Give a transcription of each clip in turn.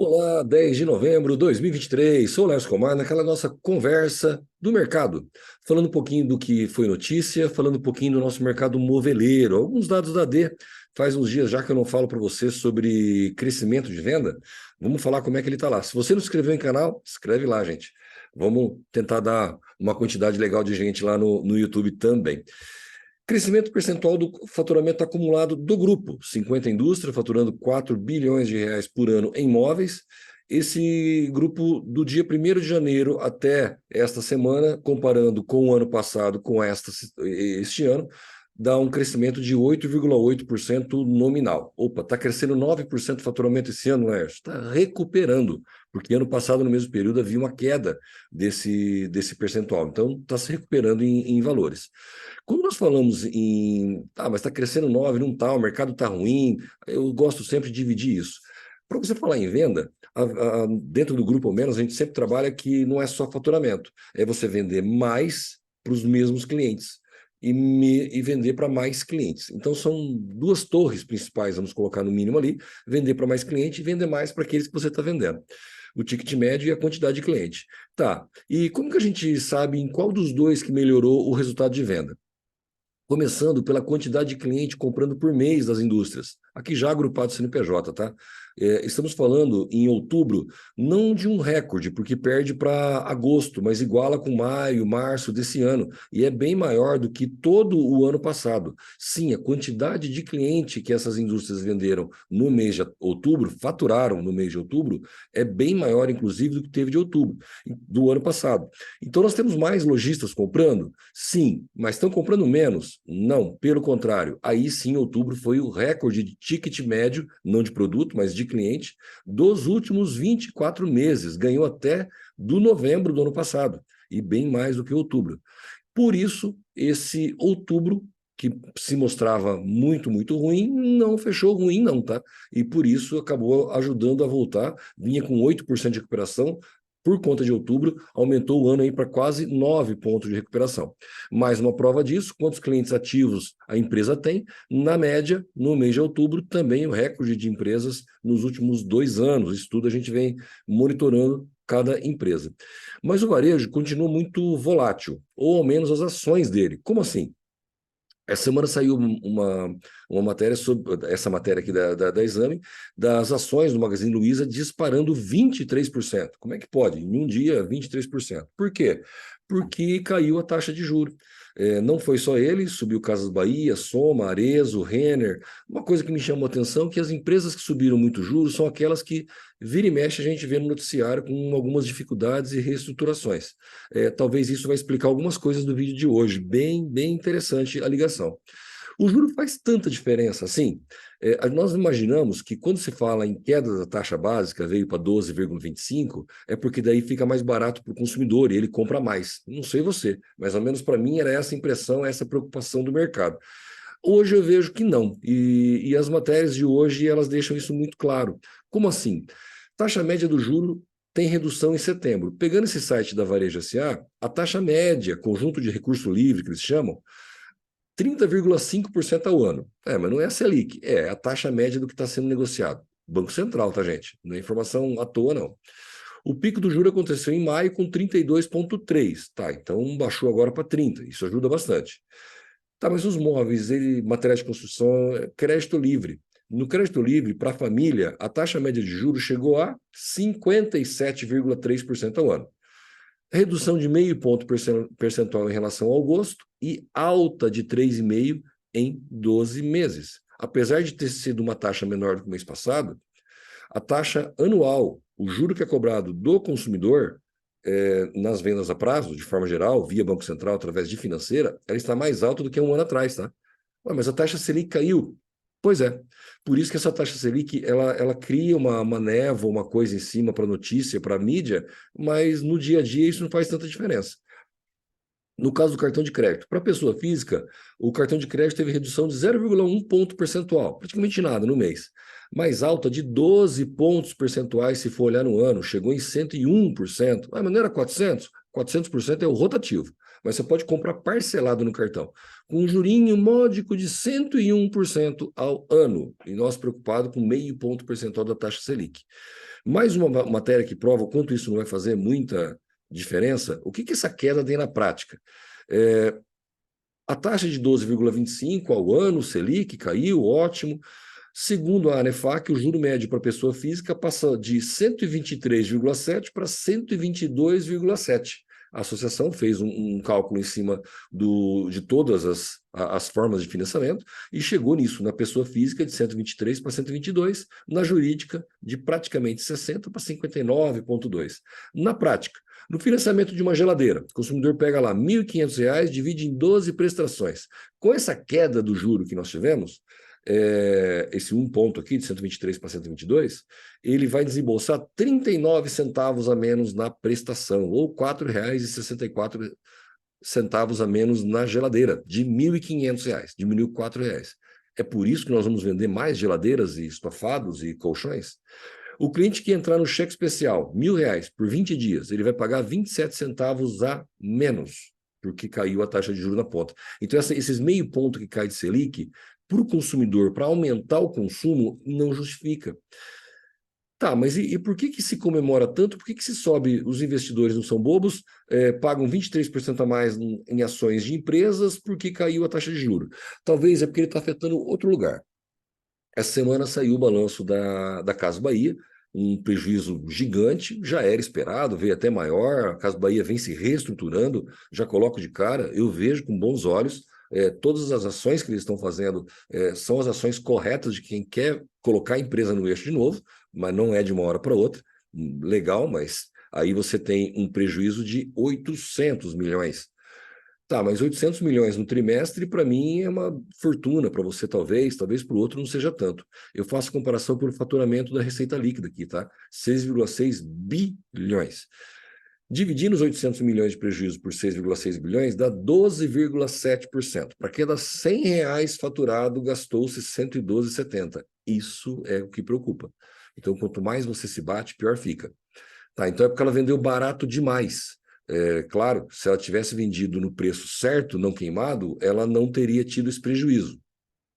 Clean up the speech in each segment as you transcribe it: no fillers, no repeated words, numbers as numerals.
Olá, 10 de novembro de 2023, sou o Lércio Comar, naquela nossa conversa do mercado, falando um pouquinho do que foi notícia, falando um pouquinho do nosso mercado moveleiro, alguns dados da D. Faz uns dias já que eu não falo para você sobre crescimento de venda, vamos falar como é que ele está lá. Se você não se inscreveu em canal, escreve lá, gente. Vamos tentar dar uma quantidade legal de gente lá no YouTube também. Crescimento percentual do faturamento acumulado do grupo, 50 indústria, faturando 4 bilhões de reais por ano em imóveis. Esse grupo, do dia 1º de janeiro até esta semana, comparando com o ano passado, com este ano, dá um crescimento de 8,8% nominal. Opa, está crescendo 9% o faturamento esse ano, Lércio. Está recuperando, porque ano passado, no mesmo período, havia uma queda desse percentual. Então, está se recuperando em valores. Quando nós falamos mas está crescendo 9, não está, o mercado está ruim, eu gosto sempre de dividir isso. Para você falar em venda, dentro do grupo, ao menos, a gente sempre trabalha que não é só faturamento, é você vender mais para os mesmos clientes e vender para mais clientes. Então, são duas torres principais, vamos colocar no mínimo ali, vender para mais cliente e vender mais para aqueles que você está vendendo. O ticket médio e a quantidade de cliente. Tá, e como que a gente sabe em qual dos dois que melhorou o resultado de venda? Começando pela quantidade de cliente comprando por mês das indústrias, aqui já agrupado CNPJ, tá? Estamos falando em outubro, não de um recorde, porque perde para agosto, mas iguala com maio, março desse ano, e é bem maior do que todo o ano passado. Sim, a quantidade de cliente que essas indústrias venderam no mês de outubro, faturaram no mês de outubro, é bem maior, inclusive, do que teve de outubro do ano passado. Então, nós temos mais lojistas comprando? Sim, mas estão comprando menos? Não, pelo contrário. Aí sim, outubro foi o recorde de ticket médio, não de produto, mas de cliente, dos últimos 24 meses. Ganhou até do novembro do ano passado, e bem mais do que outubro. Por isso, esse outubro, que se mostrava muito, muito ruim, não fechou ruim, não, tá? E por isso acabou ajudando a voltar, vinha com 8% de recuperação, por conta de outubro, aumentou o ano aí para quase 9 pontos de recuperação. Mais uma prova disso, quantos clientes ativos a empresa tem, na média, no mês de outubro, também o recorde de empresas nos últimos 2 anos. Isso tudo a gente vem monitorando cada empresa. Mas o varejo continua muito volátil, ou ao menos as ações dele. Como assim? Essa semana saiu uma matéria sobre essa matéria aqui da Exame, das ações do Magazine Luiza disparando 23%. Como é que pode? Em um dia, 23%. Por quê? Porque caiu a taxa de juros. Não foi só ele, subiu Casas Bahia, Soma, Arezzo, Renner. Uma coisa que me chamou a atenção é que as empresas que subiram muito juros são aquelas que vira e mexe a gente vê no noticiário com algumas dificuldades e reestruturações. Talvez isso vai explicar algumas coisas do vídeo de hoje. Bem interessante a ligação. O juro faz tanta diferença assim. Nós imaginamos que quando se fala em queda da taxa básica, veio para 12,25, é porque daí fica mais barato para o consumidor e ele compra mais. Não sei você, mas ao menos para mim era essa impressão, essa preocupação do mercado. Hoje eu vejo que não, e as matérias de hoje elas deixam isso muito claro. Como assim? Taxa média do juro tem redução em setembro. Pegando esse site da Varejo SA, a taxa média, conjunto de recurso livre que eles chamam, 30,5% ao ano. Mas não é a Selic, é a taxa média do que está sendo negociado. Banco Central, tá, gente? Não é informação à toa, não. O pico do juro aconteceu em maio com 32,3. Tá, então baixou agora para 30. Isso ajuda bastante. Tá, mas os móveis, materiais de construção, crédito livre. No crédito livre, para a família, a taxa média de juros chegou a 57,3% ao ano. Redução de meio ponto percentual em relação ao agosto e alta de 3,5% em 12 meses. Apesar de ter sido uma taxa menor do que o mês passado, a taxa anual, o juro que é cobrado do consumidor nas vendas a prazo, de forma geral, via Banco Central, através de financeira, ela está mais alta do que um ano atrás, tá? Mas a taxa Selic caiu. Pois é. Por isso que essa taxa Selic, ela cria uma névoa, uma coisa em cima para notícia, para mídia, mas no dia a dia isso não faz tanta diferença. No caso do cartão de crédito, para a pessoa física, o cartão de crédito teve redução de 0,1 ponto percentual, praticamente nada no mês. Mais alta de 12 pontos percentuais se for olhar no ano, chegou em 101%. Mas não era 400? 400% é o rotativo. mas você pode comprar parcelado no cartão, com um jurinho módico de 101% ao ano, e nós preocupados com meio ponto percentual da taxa Selic. Mais uma matéria que prova o quanto isso não vai fazer muita diferença. O que essa queda tem na prática? A taxa de 12,25 ao ano, Selic, caiu, ótimo. Segundo a ANEFAC, o juro médio para pessoa física passa de 123,7 para 122,7. A associação fez um cálculo em cima de todas as formas de financiamento e chegou nisso, na pessoa física de 123 para 122, na jurídica de praticamente 60 para 59,2. Na prática, no financiamento de uma geladeira, o consumidor pega lá R$ 1.500, divide em 12 prestações. Com essa queda do juro que nós tivemos, esse um ponto aqui, de 123 para 122, ele vai desembolsar 39 centavos a menos na prestação, ou R$ 4,64 a menos na geladeira, de R$ 1.500, diminuiu R$ 4. É por isso que nós vamos vender mais geladeiras e estofados e colchões? O cliente que entrar no cheque especial, R$ 1.000 por 20 dias, ele vai pagar 27 centavos a menos, porque caiu a taxa de juros na ponta. Então, esses meio ponto que cai de Selic, para o consumidor, para aumentar o consumo, não justifica. Tá, mas e por que se comemora tanto? Por que se sobe? Os investidores não são bobos, pagam 23% a mais em ações de empresas porque caiu a taxa de juros. Talvez é porque ele está afetando outro lugar. Essa semana saiu o balanço da Casas Bahia, um prejuízo gigante, já era esperado, veio até maior, a Casas Bahia vem se reestruturando, já coloco de cara, eu vejo com bons olhos, todas as ações que eles estão fazendo são as ações corretas de quem quer colocar a empresa no eixo de novo, mas não é de uma hora para outra, legal, mas aí você tem um prejuízo de 800 milhões. Tá, mas 800 milhões no trimestre, para mim, é uma fortuna. Para você, talvez para o outro não seja tanto. Eu faço comparação pelo faturamento da receita líquida aqui, tá? 6,6 bilhões. Dividindo os 800 milhões de prejuízo por 6,6 bilhões, dá 12,7%. Para cada R$ 100 faturado, gastou-se 112,70. Isso é o que preocupa. Então, quanto mais você se bate, pior fica. Tá, então é porque ela vendeu barato demais. Claro, se ela tivesse vendido no preço certo, não queimado, ela não teria tido esse prejuízo.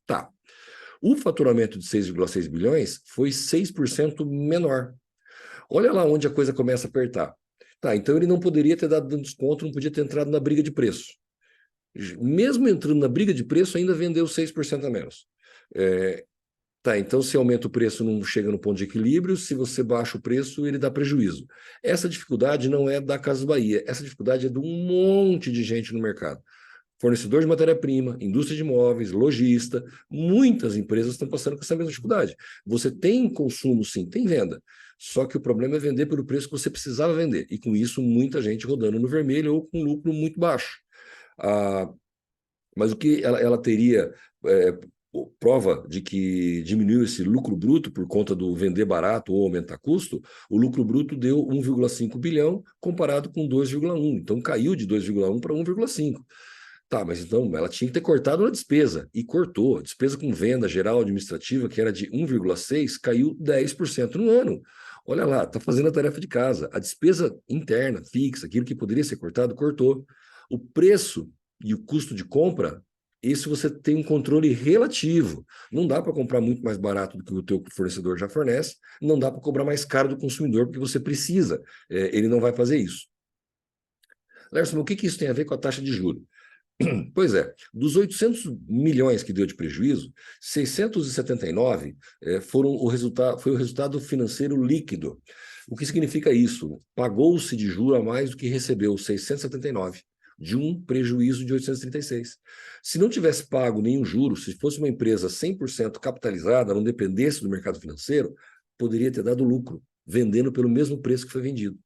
Tá. O faturamento de 6,6 bilhões foi 6% menor. Olha lá onde a coisa começa a apertar. Tá, então ele não poderia ter dado desconto, não podia ter entrado na briga de preço. Mesmo entrando na briga de preço, ainda vendeu 6% a menos. Tá, então se aumenta o preço, não chega no ponto de equilíbrio, se você baixa o preço, ele dá prejuízo. Essa dificuldade não é da Casas Bahia, essa dificuldade é de um monte de gente no mercado. Fornecedor de matéria-prima, indústria de imóveis, lojista, muitas empresas estão passando com essa mesma dificuldade. Você tem consumo, sim, tem venda, só que o problema é vender pelo preço que você precisava vender, e com isso muita gente rodando no vermelho ou com lucro muito baixo. Mas o que ela teria... prova de que diminuiu esse lucro bruto por conta do vender barato ou aumentar custo, o lucro bruto deu 1,5 bilhão comparado com 2,1. Então caiu de 2,1 para 1,5. Tá, mas então ela tinha que ter cortado na despesa, e cortou. A despesa com venda geral administrativa, que era de 1,6, caiu 10% no ano. Olha lá, está fazendo a tarefa de casa. A despesa interna, fixa, aquilo que poderia ser cortado, cortou. O preço e o custo de compra, isso você tem um controle relativo. Não dá para comprar muito mais barato do que o teu fornecedor já fornece, não dá para cobrar mais caro do consumidor porque você precisa. Ele não vai fazer isso. Lerson, o que isso tem a ver com a taxa de juros? Pois é, dos 800 milhões que deu de prejuízo, 679 foi o resultado financeiro líquido. O que significa isso? Pagou-se de juro a mais do que recebeu, 679, de um prejuízo de 836. Se não tivesse pago nenhum juro, se fosse uma empresa 100% capitalizada, não dependesse do mercado financeiro, poderia ter dado lucro, vendendo pelo mesmo preço que foi vendido.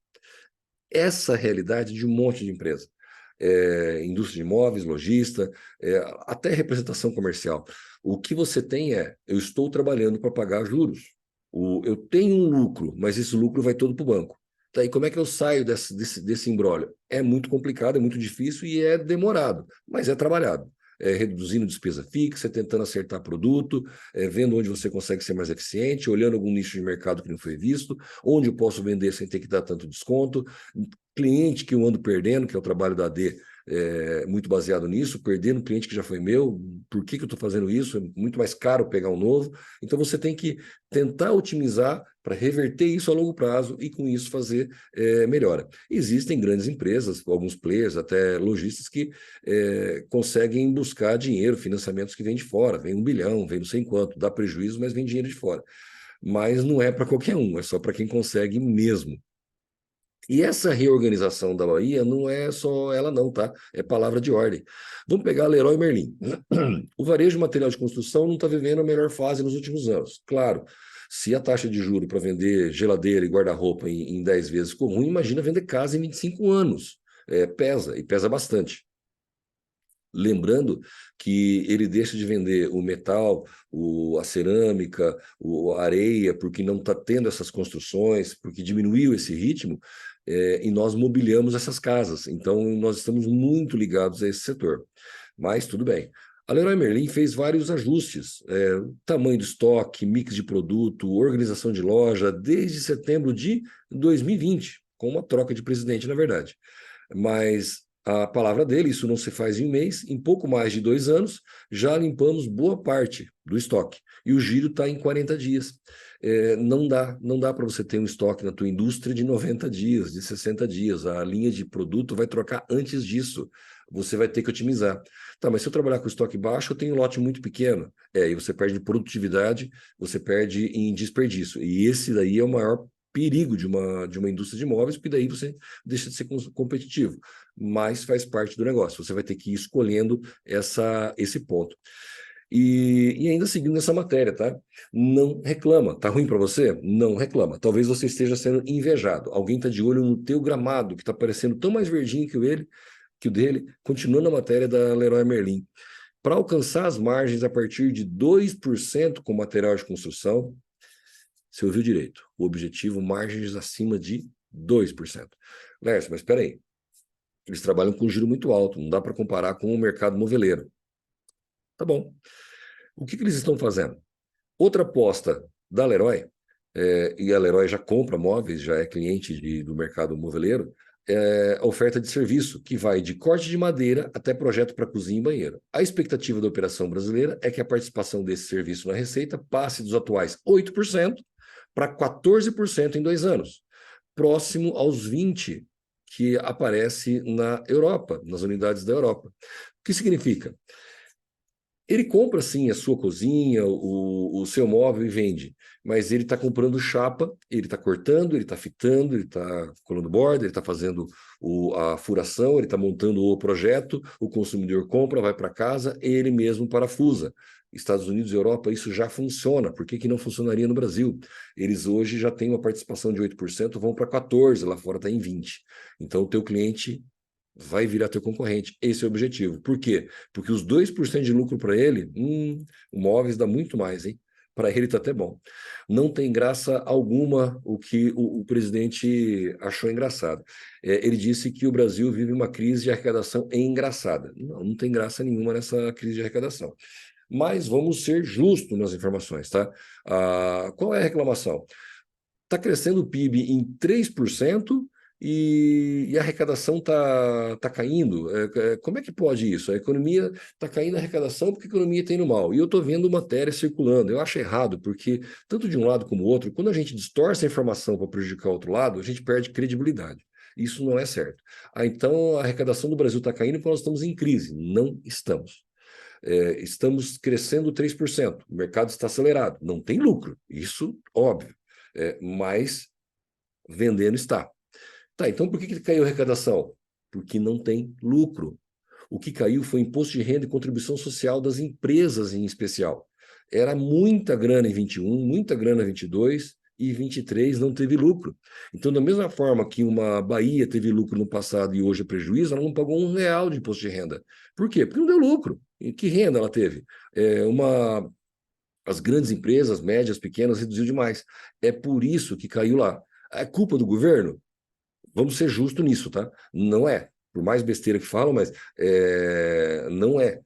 Essa é a realidade de um monte de empresa. Indústria de imóveis, lojista, até representação comercial. O que você tem eu estou trabalhando para pagar juros. Eu tenho um lucro, mas esse lucro vai todo para o banco. Daí, como é que eu saio desse imbróglio? É muito complicado, é muito difícil e é demorado, mas é trabalhado. Reduzindo despesa fixa, tentando acertar produto, vendo onde você consegue ser mais eficiente, olhando algum nicho de mercado que não foi visto, onde eu posso vender sem ter que dar tanto desconto, cliente que eu ando perdendo, que é o trabalho da AD, muito baseado nisso, perdendo um cliente que já foi meu, por que eu estou fazendo isso? É muito mais caro pegar um novo. Então você tem que tentar otimizar para reverter isso a longo prazo e com isso fazer melhora. Existem grandes empresas, alguns players, até lojistas, que conseguem buscar dinheiro, financiamentos que vêm de fora, vem 1 bilhão, vem não sei quanto, dá prejuízo, mas vem dinheiro de fora. Mas não é para qualquer um, é só para quem consegue mesmo. E essa reorganização da Bahia não é só ela não, tá? É palavra de ordem. Vamos pegar Leroy Merlin. O varejo de material de construção não está vivendo a melhor fase nos últimos anos. Claro, se a taxa de juro para vender geladeira e guarda-roupa em 10 vezes ficou ruim, imagina vender casa em 25 anos. Pesa, e pesa bastante. Lembrando que ele deixa de vender o metal, a cerâmica, a areia, porque não está tendo essas construções, porque diminuiu esse ritmo, e nós mobiliamos essas casas. Então, nós estamos muito ligados a esse setor. Mas tudo bem. A Leroy Merlin fez vários ajustes, tamanho do estoque, mix de produto, organização de loja, desde setembro de 2020, com uma troca de presidente, na verdade. Mas a palavra dele, isso não se faz em um mês, em pouco mais de 2 anos, já limpamos boa parte do estoque. E o giro está em 40 dias. Não dá para você ter um estoque na tua indústria de 90 dias, de 60 dias. A linha de produto vai trocar antes disso. Você vai ter que otimizar. Tá, mas se eu trabalhar com estoque baixo, eu tenho um lote muito pequeno. E você perde em produtividade, você perde em desperdício. E esse daí é o maior perigo de uma indústria de imóveis, porque daí você deixa de ser competitivo, mas faz parte do negócio. Você vai ter que ir escolhendo esse ponto. E ainda seguindo nessa matéria, tá? Não reclama. Tá ruim para você? Não reclama. Talvez você esteja sendo invejado. Alguém está de olho no teu gramado, que está parecendo tão mais verdinho que o dele. Continuando a matéria da Leroy Merlin. Para alcançar as margens a partir de 2% com material de construção, você ouviu direito. O objetivo, margens acima de 2%. Lércio, mas espera aí. Eles trabalham com giro muito alto, não dá para comparar com o mercado moveleiro. Tá bom. O que eles estão fazendo? Outra aposta da Leroy, e a Leroy já compra móveis, já é cliente do mercado moveleiro, é a oferta de serviço, que vai de corte de madeira até projeto para cozinha e banheiro. A expectativa da operação brasileira é que a participação desse serviço na receita passe dos atuais 8% para 14% em 2 anos, próximo aos 20% que aparece na Europa, nas unidades da Europa. O que significa? Ele compra, sim, a sua cozinha, o seu móvel e vende, mas ele está comprando chapa, ele está cortando, ele está fitando, ele está colando borda, ele está fazendo a furação, ele está montando o projeto, o consumidor compra, vai para casa, ele mesmo parafusa. Estados Unidos e Europa, isso já funciona. Por que não funcionaria no Brasil? Eles hoje já têm uma participação de 8%, vão para 14%, lá fora está em 20%. Então, o teu cliente vai virar teu concorrente. Esse é o objetivo. Por quê? Porque os 2% de lucro para ele, o Móveis dá muito mais, hein? Para ele está até bom. Não tem graça alguma o que o presidente achou engraçado. Ele disse que o Brasil vive uma crise de arrecadação engraçada. Não tem graça nenhuma nessa crise de arrecadação. Mas vamos ser justos nas informações, tá? Qual é a reclamação? Está crescendo o PIB em 3% e a arrecadação está caindo. Como é que pode isso? A economia está caindo a arrecadação porque a economia está indo mal. E eu estou vendo matéria circulando. Eu acho errado, porque tanto de um lado como do outro, quando a gente distorce a informação para prejudicar o outro lado, a gente perde credibilidade. Isso não é certo. Então, a arrecadação do Brasil está caindo porque nós estamos em crise. Não estamos. Estamos crescendo 3%. O mercado está acelerado. Não tem lucro. Isso, óbvio. Mas vendendo está. Tá, então por que caiu a arrecadação? Porque não tem lucro. O que caiu foi imposto de renda e contribuição social das empresas em especial. Era muita grana em 21, muita grana em 22 e 23 não teve lucro. Então, da mesma forma que uma Bahia teve lucro no passado e hoje é prejuízo, ela não pagou R$ 1 de imposto de renda. Por quê? Porque não deu lucro. E que renda ela teve? As grandes empresas, médias, pequenas, reduziu demais. É por isso que caiu lá. É culpa do governo? Vamos ser justos nisso, tá? Não é. Por mais besteira que falam, mas não é.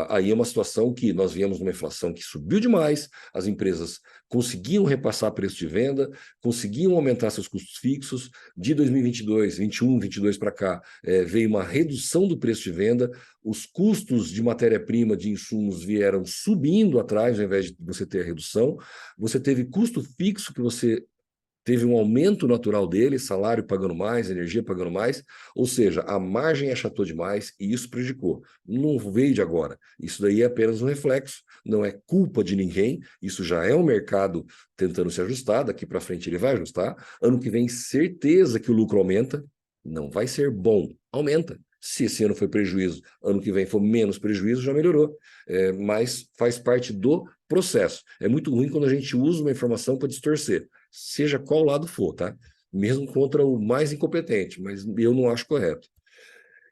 Aí é uma situação que nós viemos numa inflação que subiu demais, as empresas conseguiam repassar preço de venda, conseguiam aumentar seus custos fixos. De 2022, 21, 22 para cá, veio uma redução do preço de venda, os custos de matéria-prima, de insumos vieram subindo atrás, ao invés de você ter a redução. Você teve custo fixo que você teve um aumento natural dele, salário pagando mais, energia pagando mais, ou seja, a margem achatou demais e isso prejudicou. Não veio de agora. Isso daí é apenas um reflexo, não é culpa de ninguém, isso já é o mercado tentando se ajustar, daqui para frente ele vai ajustar. Ano que vem, certeza que o lucro aumenta, não vai ser bom, aumenta. Se esse ano foi prejuízo, ano que vem for menos prejuízo, já melhorou. Mas faz parte do processo. É muito ruim quando a gente usa uma informação para distorcer, seja qual lado for, tá? Mesmo contra o mais incompetente, mas eu não acho correto.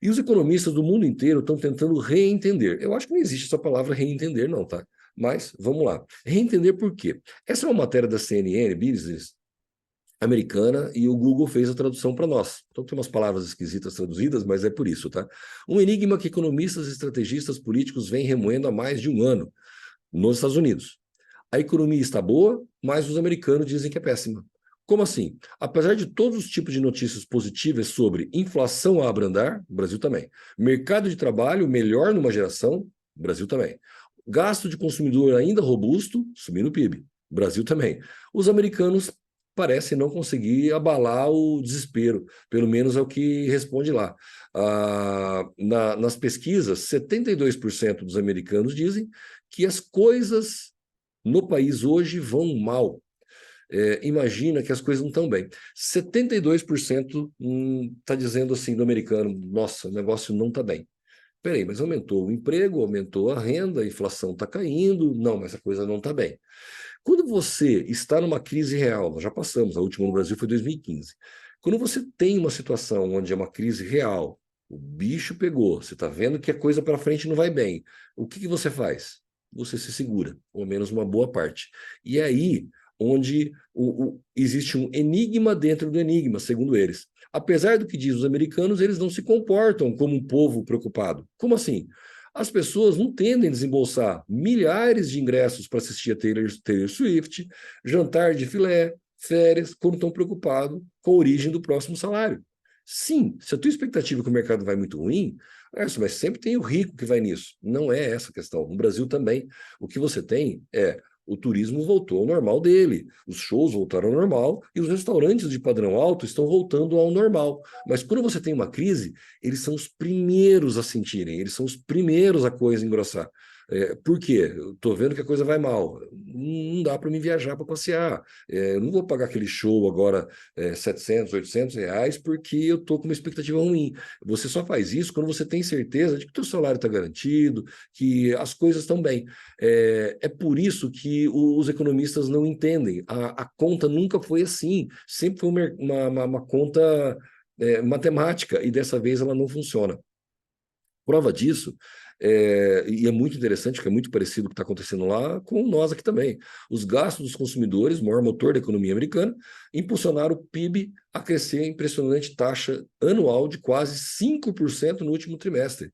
E os economistas do mundo inteiro estão tentando reentender. Eu acho que não existe essa palavra reentender, não, tá? Mas vamos lá. Reentender por quê? Essa é uma matéria da CNN Business americana e o Google fez a tradução para nós. Então tem umas palavras esquisitas traduzidas, mas é por isso, tá? Um enigma que economistas e estrategistas políticos vêm remoendo há mais de um ano nos Estados Unidos. A economia está boa, mas os americanos dizem que é péssima. Como assim? Apesar de todos os tipos de notícias positivas sobre inflação a abrandar, o Brasil também. Mercado de trabalho melhor numa geração, o Brasil também. Gasto de consumidor ainda robusto, subindo o PIB, o Brasil também. Os americanos parecem não conseguir abalar o desespero, pelo menos é o que responde lá. Nas pesquisas, 72% dos americanos dizem que as coisas no país hoje vão mal. Imagina que as coisas não estão bem. 72% está dizendo assim do americano, nossa, o negócio não está bem. Peraí, mas aumentou o emprego, aumentou a renda, a inflação está caindo, não, mas a coisa não está bem. Quando você está numa crise real, nós já passamos, a última no Brasil foi 2015. Quando você tem uma situação onde é uma crise real, o bicho pegou, você está vendo que a coisa para frente não vai bem, o que você faz? Você se segura, ou menos uma boa parte. E é aí onde existe um enigma dentro do enigma, segundo eles. Apesar do que dizem os americanos, eles não se comportam como um povo preocupado. Como assim? As pessoas não tendem a desembolsar milhares de ingressos para assistir a Taylor Swift, jantar de filé, férias, quando estão preocupados com a origem do próximo salário. Sim, se a tua expectativa é que o mercado vai muito ruim, mas sempre tem o rico que vai nisso. Não é essa a questão. No Brasil também, o que você tem é o turismo voltou ao normal dele, os shows voltaram ao normal e os restaurantes de padrão alto estão voltando ao normal. Mas quando você tem uma crise, eles são os primeiros a sentirem, eles são os primeiros a coisa engrossar. Por quê? Eu estou vendo que a coisa vai mal. Não dá para me viajar para passear. Eu não vou pagar aquele show agora 700, 800 reais porque eu estou com uma expectativa ruim. Você só faz isso quando você tem certeza de que o teu salário está garantido, que as coisas estão bem. É por isso que os economistas não entendem. A conta nunca foi assim. Sempre foi uma conta matemática e dessa vez ela não funciona. Prova disso, e é muito interessante, porque é muito parecido com o que está acontecendo lá com nós aqui também. Os gastos dos consumidores, o maior motor da economia americana, impulsionaram o PIB a crescer em impressionante taxa anual de quase 5% no último trimestre.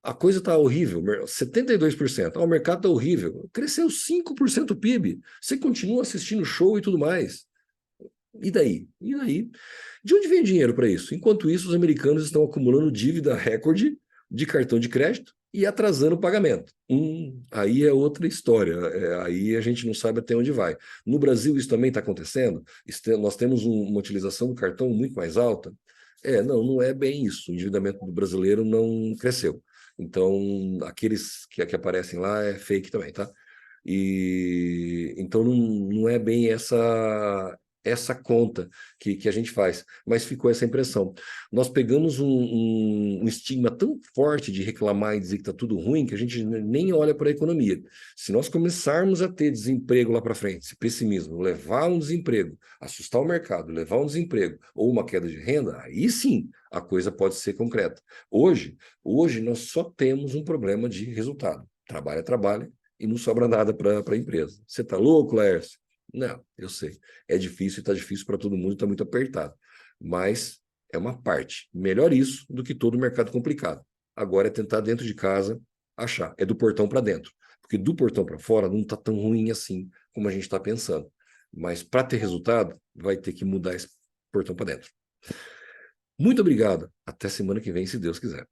A coisa está horrível, 72%. O mercado está horrível. Cresceu 5% o PIB. Você continua assistindo show e tudo mais. E daí? E daí? De onde vem dinheiro para isso? Enquanto isso, os americanos estão acumulando dívida recorde de cartão de crédito e atrasando o pagamento. Aí é outra história. Aí a gente não sabe até onde vai. No Brasil, isso também está acontecendo? Nós temos uma utilização do cartão muito mais alta? Não é bem isso. O endividamento do brasileiro não cresceu. Então, aqueles que aparecem lá é fake também, tá? E então não é bem essa conta que a gente faz, mas ficou essa impressão. Nós pegamos um estigma tão forte de reclamar e dizer que está tudo ruim que a gente nem olha para a economia. Se nós começarmos a ter desemprego lá para frente, esse pessimismo, levar um desemprego, assustar o mercado, levar um desemprego ou uma queda de renda, aí sim a coisa pode ser concreta. Hoje nós só temos um problema de resultado. Trabalha e não sobra nada para a empresa. Você está louco, Laércio? Não, eu sei. É difícil e está difícil para todo mundo, está muito apertado. Mas é uma parte. Melhor isso do que todo o mercado complicado. Agora é tentar dentro de casa achar. É do portão para dentro. Porque do portão para fora não está tão ruim assim como a gente está pensando. Mas para ter resultado, vai ter que mudar esse portão para dentro. Muito obrigado. Até semana que vem, se Deus quiser.